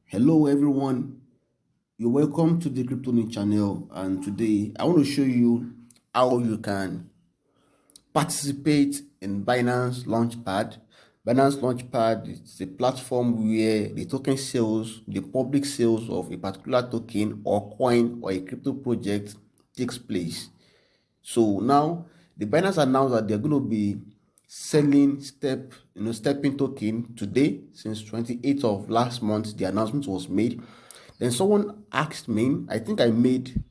Hello everyone, you're welcome to the Crypto News channel, and today I want to show you how you can participate in Binance Launchpad. Binance Launchpad is a platform where the token sales, the public sales of a particular token or coin or a crypto project takes place. So now the Binance announced that they're going to be selling STEPN token today. Since 28th of last month, the announcement was made. Then someone asked me, I think I made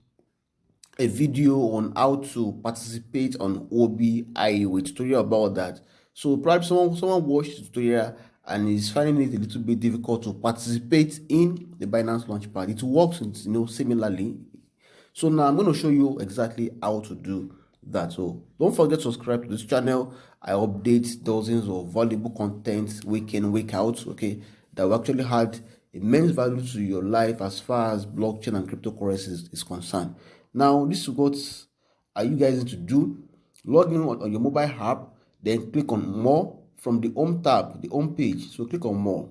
a video on how to participate on OBI with tutorial about that. So perhaps someone watched the tutorial and is finding it a little bit difficult to participate in the Binance Launchpad. It works, similarly. So now I'm going to show you exactly how to do that. So don't forget to subscribe to this channel. I update dozens of valuable content week in, week out, okay, that will actually add immense value to your life as far as blockchain and cryptocurrency is concerned. Now, this is what are you guys need to do. Log in on your mobile app, then click on more from the home tab, the home page. So click on more.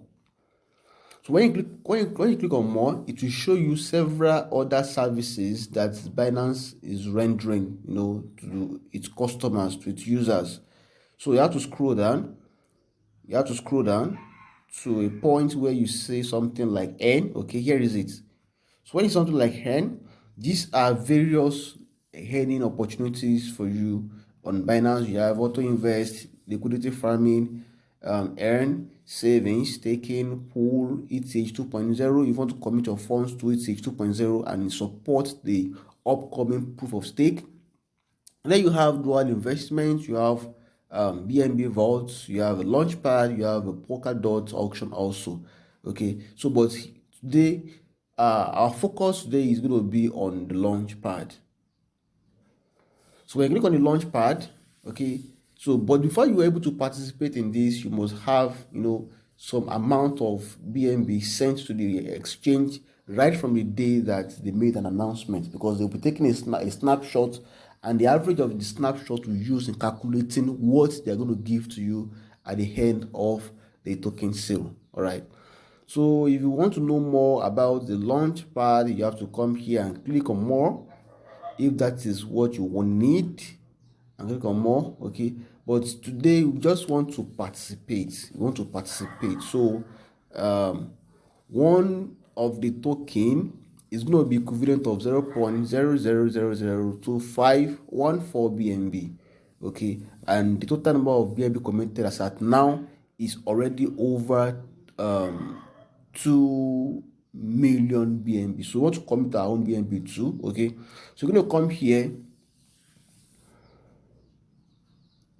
So when you click on more, it will show you several other services that Binance is rendering, to its customers, to its users. So you have to scroll down. You have to scroll down to a point where you say something like N. Okay, here is it. So when it's something like N, these are various earning opportunities for you on Binance. You have auto invest, liquidity farming, earn, savings, staking, pool, ETH 2.0. You want to commit your funds to ETH 2.0 and support the upcoming proof of stake. And then you have dual investments, you have BNB vaults, you have a launchpad, you have a Polkadot auction also. Okay, so but today our focus today is going to be on the launchpad. So when you click on the launchpad, okay, so but before you are able to participate in this, you must have some amount of BNB sent to the exchange right from the day that they made an announcement, because they'll be taking a snapshot, and the average of the snapshot will use in calculating what they're going to give to you at the end of the token sale. All right. So if you want to know more about the launchpad, you have to come here and click on more, if that is what you need, and click on more. Okay, but today we just want to participate. So one of the token is going to be equivalent of 0.0000214 BNB. Okay, and the total number of BNB committed as at now is already over 2 million BNB. So we want to commit our own BNB too. Okay, so we're going to come here.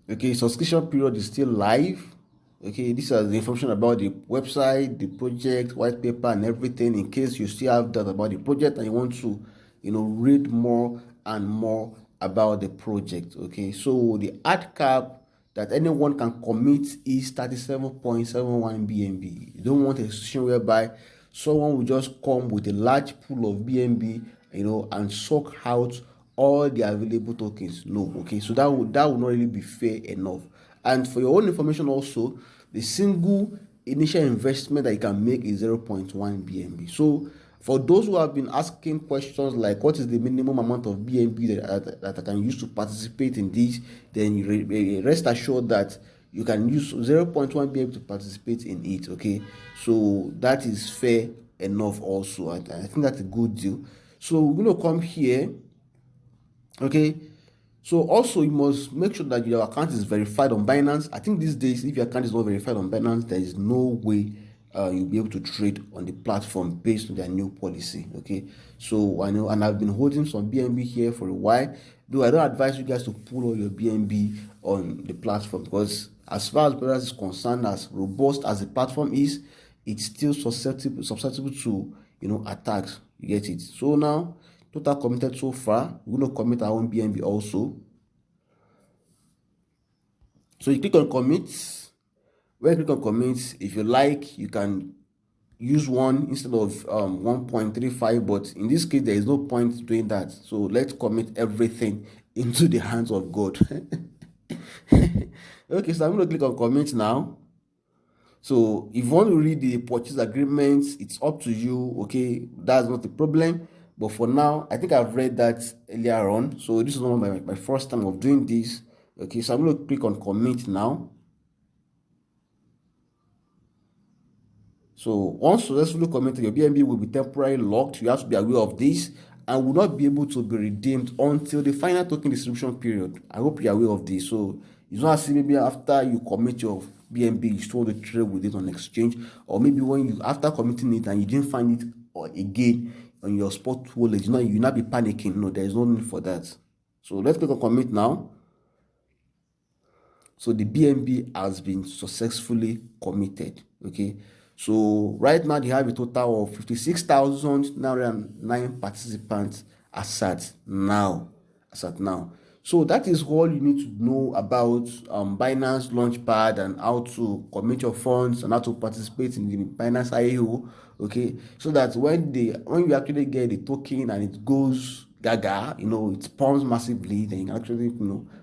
Okay, subscription period is still live. Okay, this is the information about the website, the project, white paper, and everything, in case you still have doubt about the project and you want to read more and more about the project. Okay, so the ad cap that anyone can commit is 37.71 BNB. You don't want a situation whereby someone will just come with a large pool of BNB, and suck out all the available tokens. No. Okay, so that would not really be fair enough. And for your own information also, the single initial investment that you can make is 0.1 BNB. So for those who have been asking questions like what is the minimum amount of BNB that I can use to participate in this, then you rest assured that you can use 0.1 BNB to participate in it. Okay, so that is fair enough also. I think that's a good deal. So we're going to come here. Okay, so also you must make sure that your account is verified on Binance. I think these days, if your account is not verified on Binance, there is no way you'll be able to trade on the platform based on their new policy. Okay, so I know, and I've been holding some BNB here for a while, though I don't advise you guys to pull all your BNB on the platform, because as far as Binance is concerned, as robust as the platform is, it's still susceptible to attacks. You get it? So now, total committed so far, we're going to commit our own BNB also. So you click on commit. When you click on commit, if you like, you can use one instead of 1.35, but in this case there is no point doing that. So let's commit everything into the hands of God. Okay, so I'm going to click on commit now. So if you want to read the purchase agreements, it's up to you. Okay, that's not a problem. But for now, I think I've read that earlier on. So this is one of my first time of doing this. Okay, so I'm going to click on commit now. So once successfully committed, your BNB will be temporarily locked. You have to be aware of this and will not be able to be redeemed until the final token distribution period. I hope you're aware of this. So it's not as if maybe after you commit your BNB, you still want to trade with it on exchange, or maybe when you after committing it and you didn't find it or again on your spot wallet, you not be panicking. No, there is no need for that. So let's click on commit now. So the BNB has been successfully committed. Okay, so right now they have a total of 56,909 participants as at now. So that is all you need to know about Binance Launchpad and how to commit your funds and how to participate in the Binance IAO. Okay, so that when you actually get the token and it goes gaga, it pumps massively, then you can actually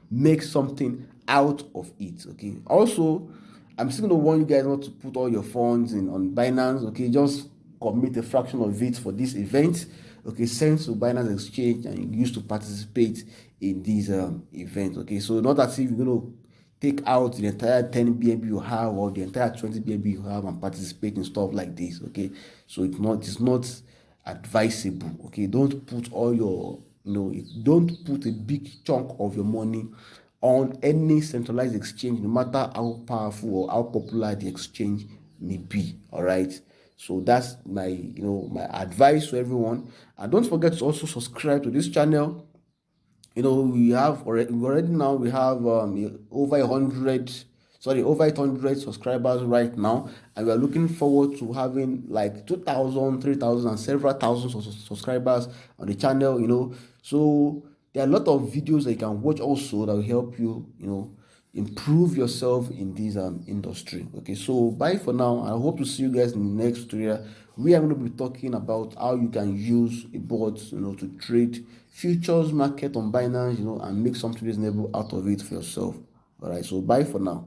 make something out of it. Okay, also I'm still going to warn you guys not to put all your funds in on Binance. Okay, just commit a fraction of it for this event. Okay, send to Binance Exchange and use to participate in these events. Okay, so not as if you're going to take out the entire 10 BNB you have or the entire 20 BNB you have and participate in stuff like this. Okay, so it's not advisable. Okay, don't put all your don't put a big chunk of your money on any centralized exchange, no matter how powerful or how popular the exchange may be. All right, so that's my my advice to everyone. And don't forget to also subscribe to this channel. We have already now we have over 800 subscribers right now, and we are looking forward to having like 2,000, 3,000, and several thousands of subscribers on the channel. So there are a lot of videos that you can watch also that will help you improve yourself in this industry. Okay, so bye for now. I hope to see you guys in the next tutorial. We are going to be talking about how you can use a bot to trade futures market on Binance and make something reasonable out of it for yourself. All right, so bye for now.